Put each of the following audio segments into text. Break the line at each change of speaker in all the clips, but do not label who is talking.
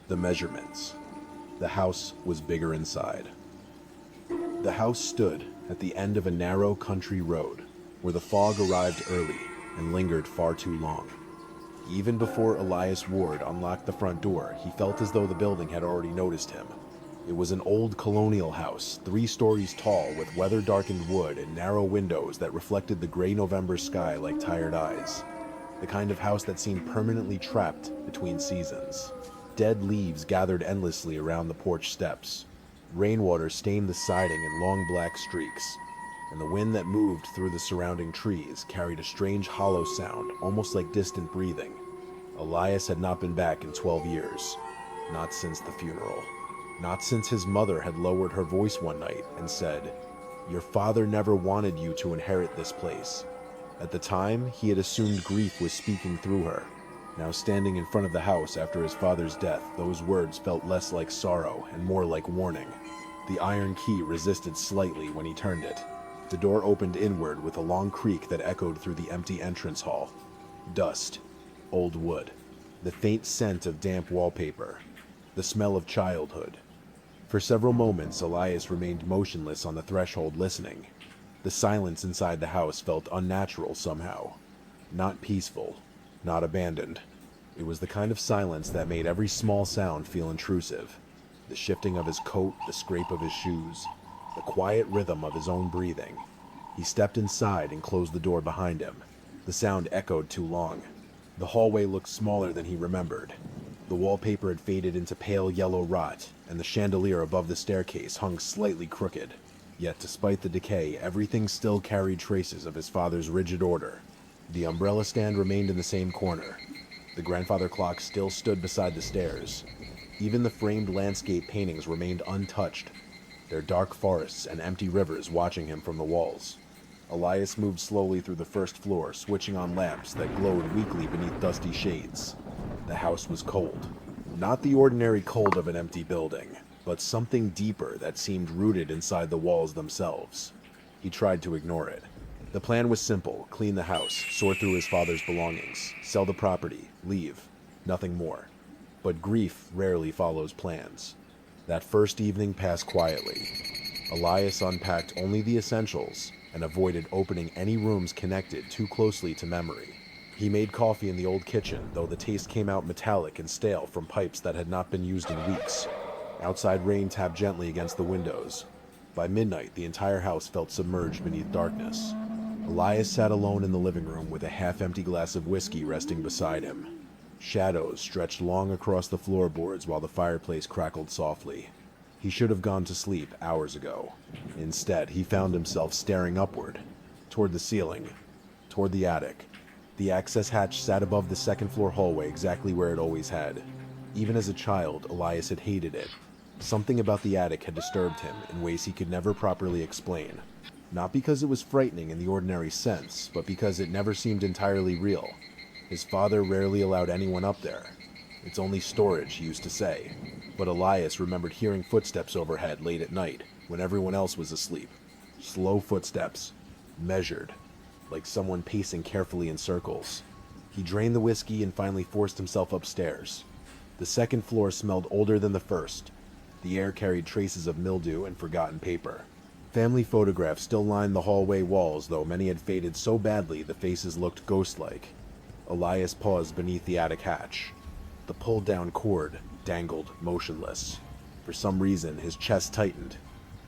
The measurements. The house was bigger inside. The house stood at the end of a narrow country road where the fog arrived early and lingered far too long. Even before Elias Ward unlocked the front door, he felt as though the building had already noticed him. It was an old colonial house, 3 stories tall, with weather-darkened wood and narrow windows that reflected the gray November sky like tired eyes. The kind of house that seemed permanently trapped between seasons. Dead leaves gathered endlessly around the porch steps. Rainwater stained the siding in long black streaks, and the wind that moved through the surrounding trees carried a strange hollow sound, almost like distant breathing. Elias had not been back in 12 years. Not since the funeral. Not since his mother had lowered her voice one night and said, "Your father never wanted you to inherit this place." At the time, he had assumed grief was speaking through her. Now standing in front of the house after his father's death, those words felt less like sorrow and more like warning. The iron key resisted slightly when he turned it. The door opened inward with a long creak that echoed through the empty entrance hall. Dust, old wood, the faint scent of damp wallpaper, the smell of childhood. For several moments, Elias remained motionless on the threshold listening. The silence inside the house felt unnatural somehow. Not peaceful, not abandoned. It was the kind of silence that made every small sound feel intrusive. The shifting of his coat, the scrape of his shoes, the quiet rhythm of his own breathing. He stepped inside and closed the door behind him. The sound echoed too long. The hallway looked smaller than he remembered. The wallpaper had faded into pale yellow rot, and the chandelier above the staircase hung slightly crooked. Yet despite the decay, everything still carried traces of his father's rigid order. The umbrella stand remained in the same corner. The grandfather clock still stood beside the stairs. Even the framed landscape paintings remained untouched, their dark forests and empty rivers watching him from the walls. Elias moved slowly through the first floor, switching on lamps that glowed weakly beneath dusty shades. The house was cold. Not the ordinary cold of an empty building, but something deeper that seemed rooted inside the walls themselves. He tried to ignore it. The plan was simple: clean the house, sort through his father's belongings, sell the property, leave. Nothing more. But grief rarely follows plans. That first evening passed quietly. Elias unpacked only the essentials and avoided opening any rooms connected too closely to memory. He made coffee in the old kitchen, though the taste came out metallic and stale from pipes that had not been used in weeks. Outside rain tapped gently against the windows. By midnight, the entire house felt submerged beneath darkness. Elias sat alone in the living room with a half-empty glass of whiskey resting beside him. Shadows stretched long across the floorboards while the fireplace crackled softly. He should have gone to sleep hours ago. Instead, he found himself staring upward, toward the ceiling, toward the attic. The access hatch sat above the second-floor hallway exactly where it always had. Even as a child, Elias had hated it. Something about the attic had disturbed him in ways he could never properly explain. Not because it was frightening in the ordinary sense, but because it never seemed entirely real. His father rarely allowed anyone up there. "It's only storage," he used to say. But Elias remembered hearing footsteps overhead late at night, when everyone else was asleep. Slow footsteps, measured, like someone pacing carefully in circles. He drained the whiskey and finally forced himself upstairs. The second floor smelled older than the first. The air carried traces of mildew and forgotten paper. Family photographs still lined the hallway walls, though many had faded so badly the faces looked ghost-like. Elias paused beneath the attic hatch. The pulled-down cord dangled motionless. For some reason, his chest tightened.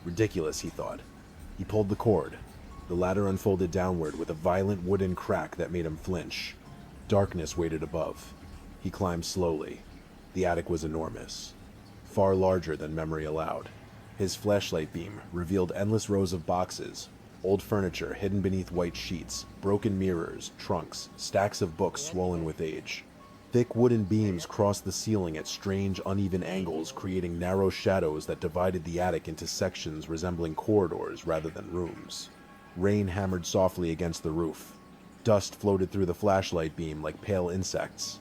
Ridiculous, he thought. He pulled the cord. The ladder unfolded downward with a violent wooden crack that made him flinch. Darkness waited above. He climbed slowly. The attic was enormous, far larger than memory allowed. His flashlight beam revealed endless rows of boxes, old furniture hidden beneath white sheets, broken mirrors, trunks, stacks of books swollen with age. Thick wooden beams crossed the ceiling at strange, uneven angles, creating narrow shadows that divided the attic into sections resembling corridors rather than rooms. Rain hammered softly against the roof. Dust floated through the flashlight beam like pale insects.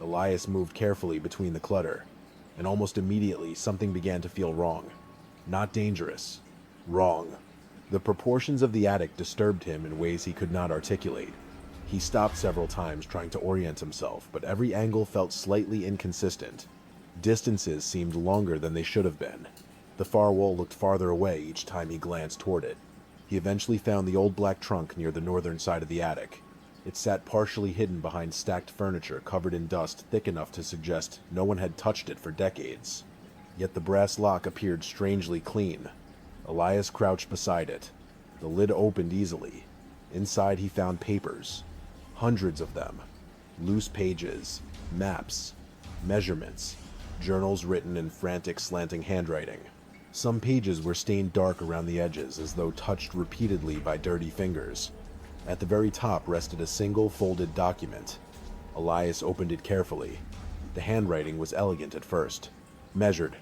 Elias moved carefully between the clutter, and almost immediately something began to feel wrong. Not dangerous. Wrong. The proportions of the attic disturbed him in ways he could not articulate. He stopped several times trying to orient himself, but every angle felt slightly inconsistent. Distances seemed longer than they should have been. The far wall looked farther away each time he glanced toward it. He eventually found the old black trunk near the northern side of the attic. It sat partially hidden behind stacked furniture covered in dust thick enough to suggest no one had touched it for decades. Yet the brass lock appeared strangely clean. Elias crouched beside it. The lid opened easily. Inside he found papers. Hundreds of them. Loose pages, maps, measurements, journals written in frantic slanting handwriting. Some pages were stained dark around the edges as though touched repeatedly by dirty fingers. At the very top rested a single folded document. Elias opened it carefully. The handwriting was elegant at first. Measured.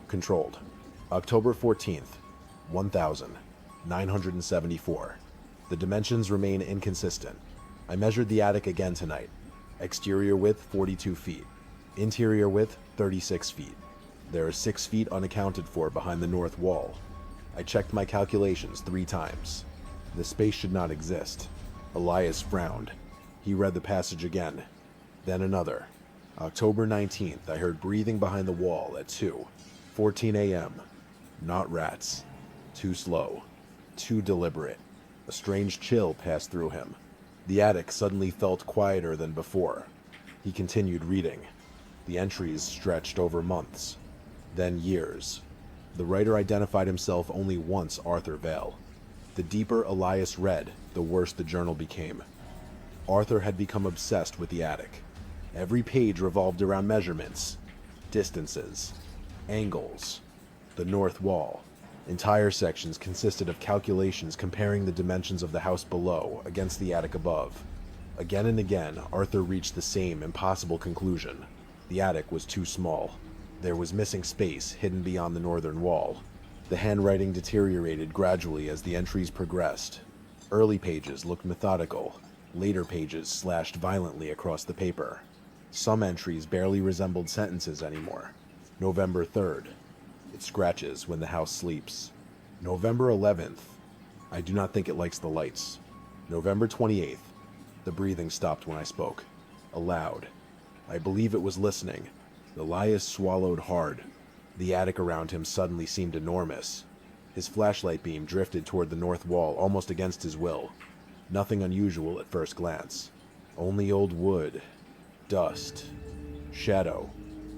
Controlled. October 14th, 1974. The dimensions remain inconsistent. I measured the attic again tonight. Exterior width 42 feet. Interior width 36 feet. There are 6 feet unaccounted for behind the north wall. I checked my calculations 3 times. The space should not exist. Elias frowned. He read the passage again. Then another. October 19th, I heard breathing behind the wall at 2:14 a.m. Not rats. Too slow. Too deliberate. A strange chill passed through him. The attic suddenly felt quieter than before. He continued reading. The entries stretched over months, then years. The writer identified himself only once, Arthur Vale. The deeper Elias read, the worse the journal became. Arthur had become obsessed with the attic. Every page revolved around measurements, distances, angles, the north wall. Entire sections consisted of calculations comparing the dimensions of the house below against the attic above. Again and again, Arthur reached the same impossible conclusion. The attic was too small. There was missing space hidden beyond the northern wall. The handwriting deteriorated gradually as the entries progressed. Early pages looked methodical. Later pages slashed violently across the paper. Some entries barely resembled sentences anymore. November 3rd. It scratches when the house sleeps. November 11th. I do not think it likes the lights. November 28th. The breathing stopped when I spoke. Aloud. I believe it was listening. Elias swallowed hard. The attic around him suddenly seemed enormous. His flashlight beam drifted toward the north wall almost against his will. Nothing unusual at first glance. Only old wood, dust, shadow.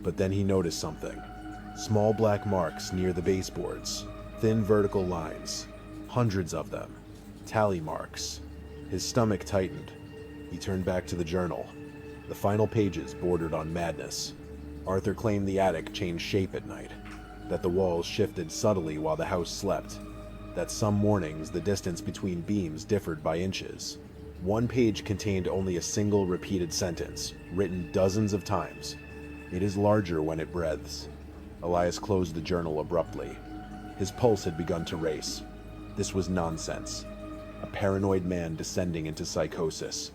But then he noticed something. Small black marks near the baseboards. Thin vertical lines. Hundreds of them. Tally marks. His stomach tightened. He turned back to the journal. The final pages bordered on madness. Arthur claimed the attic changed shape at night. That the walls shifted subtly while the house slept. That some mornings the distance between beams differed by inches. One page contained only a single repeated sentence, written dozens of times. It is larger when it breathes. Elias closed the journal abruptly. His pulse had begun to race. This was nonsense. A paranoid man descending into psychosis.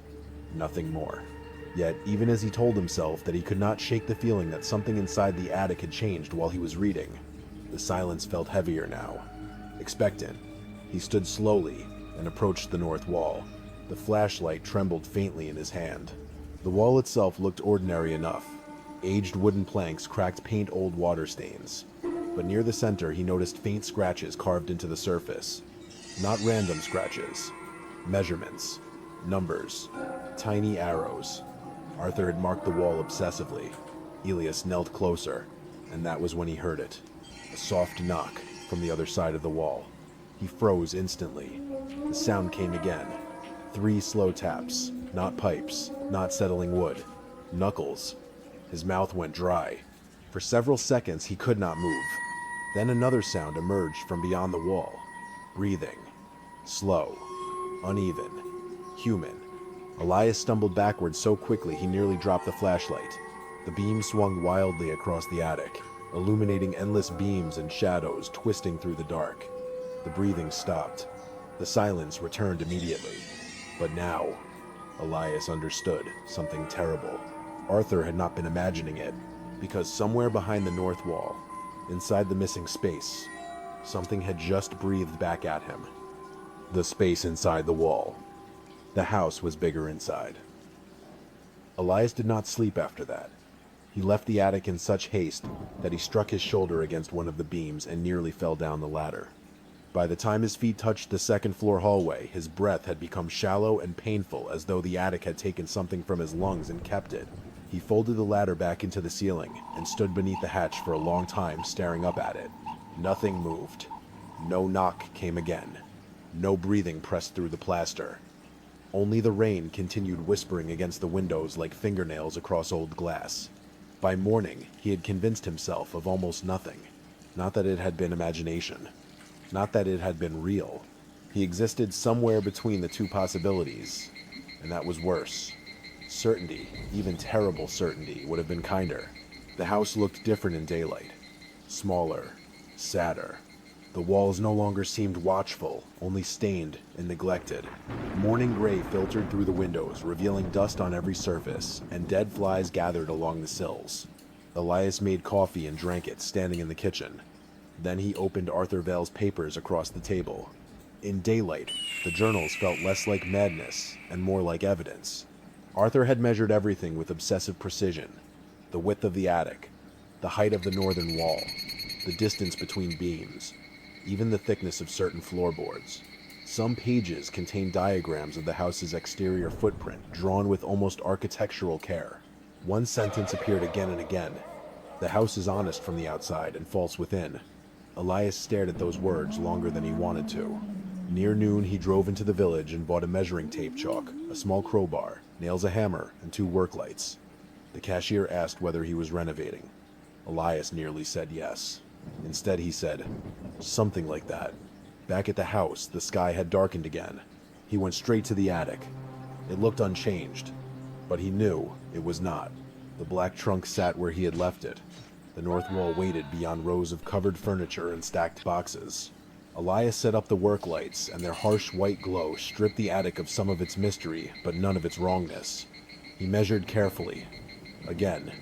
Nothing more. Yet, even as he told himself that he could not shake the feeling that something inside the attic had changed while he was reading, the silence felt heavier now. Expectant, he stood slowly and approached the north wall. The flashlight trembled faintly in his hand. The wall itself looked ordinary enough. Aged wooden planks cracked paint-old water stains. But near the center he noticed faint scratches carved into the surface. Not random scratches. Measurements. Numbers. Tiny arrows. Arthur had marked the wall obsessively. Elias knelt closer, and that was when he heard it. A soft knock from the other side of the wall. He froze instantly. The sound came again. 3 slow taps. Not pipes. Not settling wood. Knuckles. His mouth went dry. For several seconds he could not move. Then another sound emerged from beyond the wall. Breathing. Slow. Uneven. Human. Elias stumbled backwards so quickly he nearly dropped the flashlight. The beam swung wildly across the attic, illuminating endless beams and shadows twisting through the dark. The breathing stopped. The silence returned immediately. But now, Elias understood something terrible. Arthur had not been imagining it, because somewhere behind the north wall, inside the missing space, something had just breathed back at him. The space inside the wall. The house was bigger inside. Elias did not sleep after that. He left the attic in such haste that he struck his shoulder against one of the beams and nearly fell down the ladder. By the time his feet touched the second-floor hallway, his breath had become shallow and painful, as though the attic had taken something from his lungs and kept it. He folded the ladder back into the ceiling and stood beneath the hatch for a long time, staring up at it. Nothing moved. No knock came again. No breathing pressed through the plaster. Only the rain continued whispering against the windows like fingernails across old glass. By morning, he had convinced himself of almost nothing. Not that it had been imagination. Not that it had been real. He existed somewhere between the two possibilities, and that was worse. Certainty, even terrible certainty, would have been kinder. The house looked different in daylight. Smaller, sadder. The walls no longer seemed watchful, only stained and neglected. Morning gray filtered through the windows, revealing dust on every surface, and dead flies gathered along the sills. Elias made coffee and drank it, standing in the kitchen. Then he opened Arthur Vale's papers across the table. In daylight, the journals felt less like madness and more like evidence. Arthur had measured everything with obsessive precision. The width of the attic, the height of the northern wall, the distance between beams, even the thickness of certain floorboards. Some pages contained diagrams of the house's exterior footprint, drawn with almost architectural care. One sentence appeared again and again. The house is honest from the outside and false within. Elias stared at those words longer than he wanted to. Near noon, he drove into the village and bought a measuring tape chalk, a small crowbar, nails, a hammer, and 2 work lights. The cashier asked whether he was renovating. Elias nearly said yes. Instead, he said, something like that. Back at the house, the sky had darkened again. He went straight to the attic. It looked unchanged, but he knew it was not. The black trunk sat where he had left it. The north wall waited beyond rows of covered furniture and stacked boxes. Elias set up the work lights, and their harsh white glow stripped the attic of some of its mystery, but none of its wrongness. He measured carefully. Again,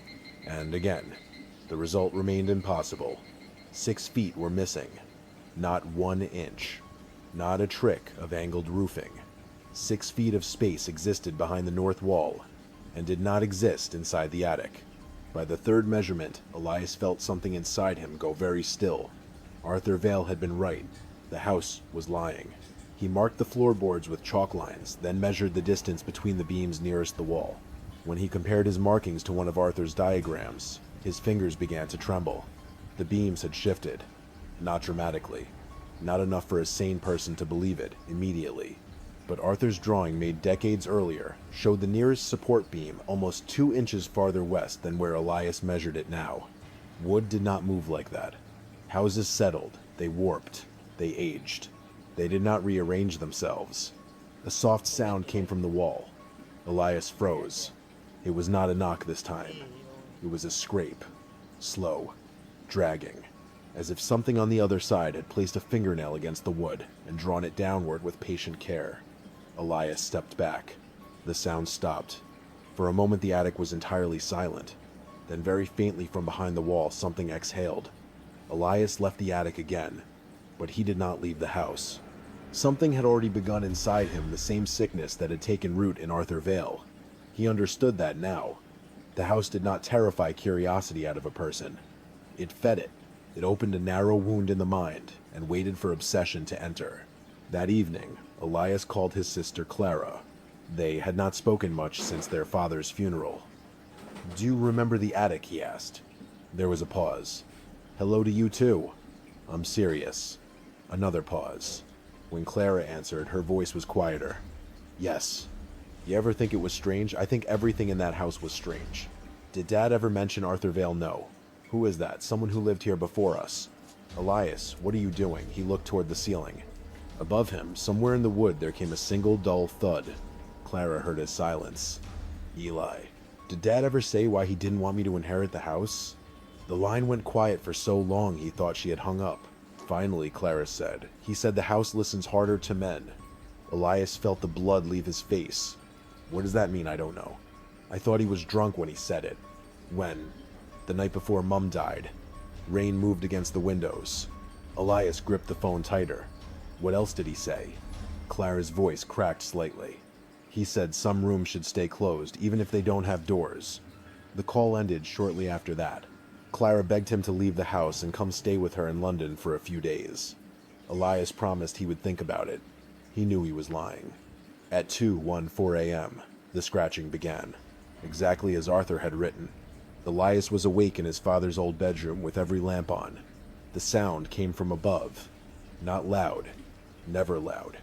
and again. The result remained impossible. 6 feet were missing. Not 1 inch. Not a trick of angled roofing. 6 feet of space existed behind the north wall, and did not exist inside the attic. By the 3rd measurement, Elias felt something inside him go very still. Arthur Vale had been right. The house was lying. He marked the floorboards with chalk lines, then measured the distance between the beams nearest the wall. When he compared his markings to one of Arthur's diagrams, his fingers began to tremble. The beams had shifted. Not dramatically. Not enough for a sane person to believe it immediately. But Arthur's drawing, made decades earlier, showed the nearest support beam almost 2 inches farther west than where Elias measured it now. Wood did not move like that. Houses settled, they warped, they aged. They did not rearrange themselves. A soft sound came from the wall. Elias froze. It was not a knock this time. It was a scrape. Slow. Dragging. As if something on the other side had placed a fingernail against the wood and drawn it downward with patient care. Elias stepped back. The sound stopped. For a moment the attic was entirely silent. Then very faintly from behind the wall something exhaled. Elias left the attic again, but he did not leave the house. Something had already begun inside him, the same sickness that had taken root in Arthur Vale. He understood that now. The house did not terrify curiosity out of a person. It fed it. It opened a narrow wound in the mind and waited for obsession to enter. That evening, Elias called his sister Clara. They had not spoken much since their father's funeral. "Do you remember the attic?" he asked. There was a pause. "Hello to you too. I'm serious." Another pause. When Clara answered, her voice was quieter. "Yes. You ever think it was strange? I think everything in that house was strange. Did Dad ever mention Arthur Vale? No. Who is that? Someone who lived here before us." "Elias, what are you doing?" He looked toward the ceiling. Above him, somewhere in the wood, there came a single dull thud. Clara heard his silence. "Eli, did Dad ever say why he didn't want me to inherit the house?" The line went quiet for so long he thought she had hung up. Finally, Clara said, "He said the house listens harder to men." Elias felt the blood leave his face. "What does that mean? I don't know. I thought he was drunk when he said it. When? The night before Mum died." Rain moved against the windows. Elias gripped the phone tighter. "What else did he say?" Clara's voice cracked slightly. "He said some rooms should stay closed, even if they don't have doors." The call ended shortly after that. Clara begged him to leave the house and come stay with her in London for a few days. Elias promised he would think about it. He knew he was lying. At 2:14 a.m., the scratching began, exactly as Arthur had written. Elias was awake in his father's old bedroom with every lamp on. The sound came from above. Not loud. Never loud.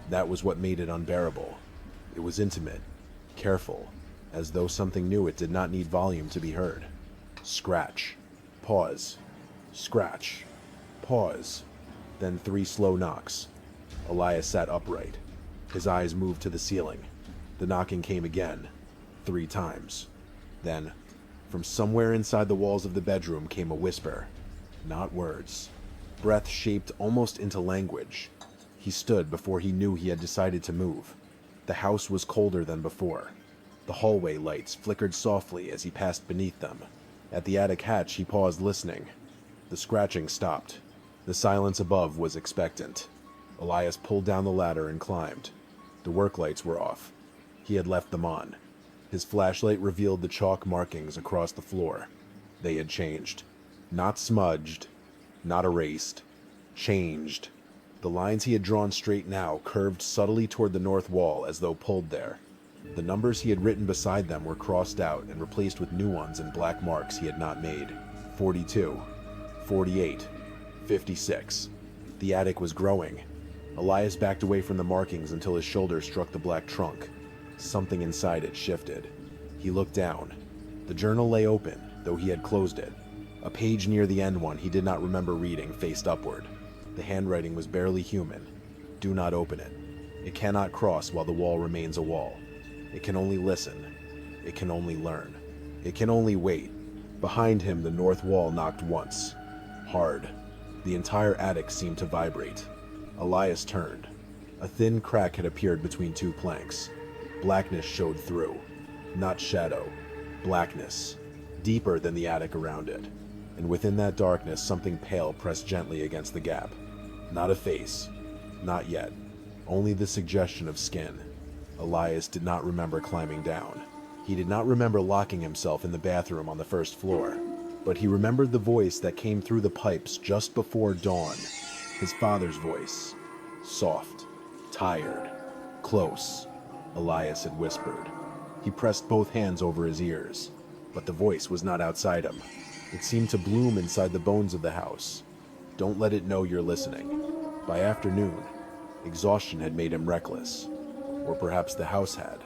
That was what made it unbearable. It was intimate, careful, as though something knew it did not need volume to be heard. Scratch. Pause. Scratch. Pause. Then 3 slow knocks. Elias sat upright. His eyes moved to the ceiling. The knocking came again, 3 times. Then, from somewhere inside the walls of the bedroom came a whisper. Not words. Breath shaped almost into language. He stood before he knew he had decided to move. The house was colder than before. The hallway lights flickered softly as he passed beneath them. At the attic hatch, he paused, listening. The scratching stopped. The silence above was expectant. Elias pulled down the ladder and climbed. The work lights were off. He had left them on. His flashlight revealed the chalk markings across the floor. They had changed. Not smudged, not erased. Changed. The lines he had drawn straight now curved subtly toward the north wall as though pulled there. The numbers he had written beside them were crossed out and replaced with new ones in black marks he had not made. 42. 48. 56. The attic was growing. Elias backed away from the markings until his shoulder struck the black trunk. Something inside it shifted. He looked down. The journal lay open, though he had closed it. A page near the end one he did not remember reading faced upward. The handwriting was barely human. Do not open it. It cannot cross while the wall remains a wall. It can only listen. It can only learn. It can only wait. Behind him, the north wall knocked once. Hard. The entire attic seemed to vibrate. Elias turned. A thin crack had appeared between 2 planks. Blackness showed through. Not shadow. Blackness. Deeper than the attic around it. And within that darkness, something pale pressed gently against the gap. Not a face. Not yet. Only the suggestion of skin. Elias did not remember climbing down. He did not remember locking himself in the bathroom on the first floor. But he remembered the voice that came through the pipes just before dawn. His father's voice. Soft. Tired. Close. Elias had whispered. He pressed both hands over his ears. But the voice was not outside him. It seemed to bloom inside the bones of the house. Don't let it know you're listening. By afternoon, exhaustion had made him reckless. Or perhaps the house had.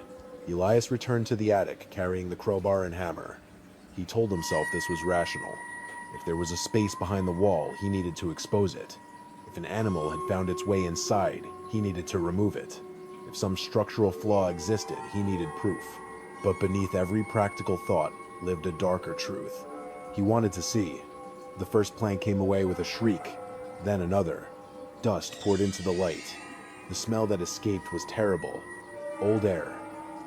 Elias returned to the attic, carrying the crowbar and hammer. He told himself this was rational. If there was a space behind the wall, he needed to expose it. If an animal had found its way inside, he needed to remove it. If some structural flaw existed, he needed proof. But beneath every practical thought lived a darker truth. He wanted to see. The first plank came away with a shriek, then another. Dust poured into the light. The smell that escaped was terrible. Old air,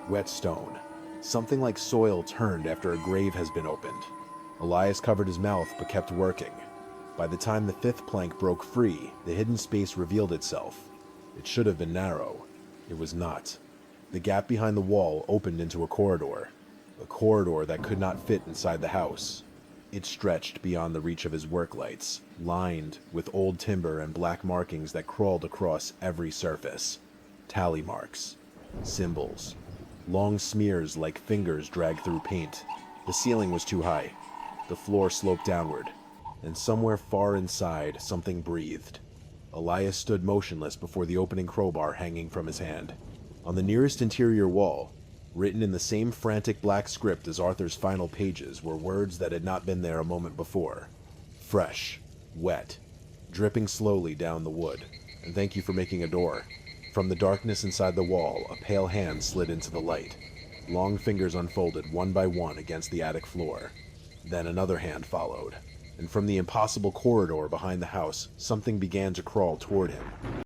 wet stone. Something like soil turned after a grave has been opened. Elias covered his mouth but kept working. By the time the 5th plank broke free, the hidden space revealed itself. It should have been narrow. It was not. The gap behind the wall opened into a corridor that could not fit inside the house. It stretched beyond the reach of his work lights, lined with old timber and black markings that crawled across every surface. Tally marks. Symbols. Long smears like fingers dragged through paint. The ceiling was too high. The floor sloped downward. And somewhere far inside, something breathed. Elias stood motionless before the opening crowbar hanging from his hand. On the nearest interior wall, written in the same frantic black script as Arthur's final pages, were words that had not been there a moment before. Fresh. Wet. Dripping slowly down the wood. And thank you for making a door. From the darkness inside the wall, a pale hand slid into the light. Long fingers unfolded one by one against the attic floor. Then another hand followed. And from the impossible corridor behind the house, something began to crawl toward him.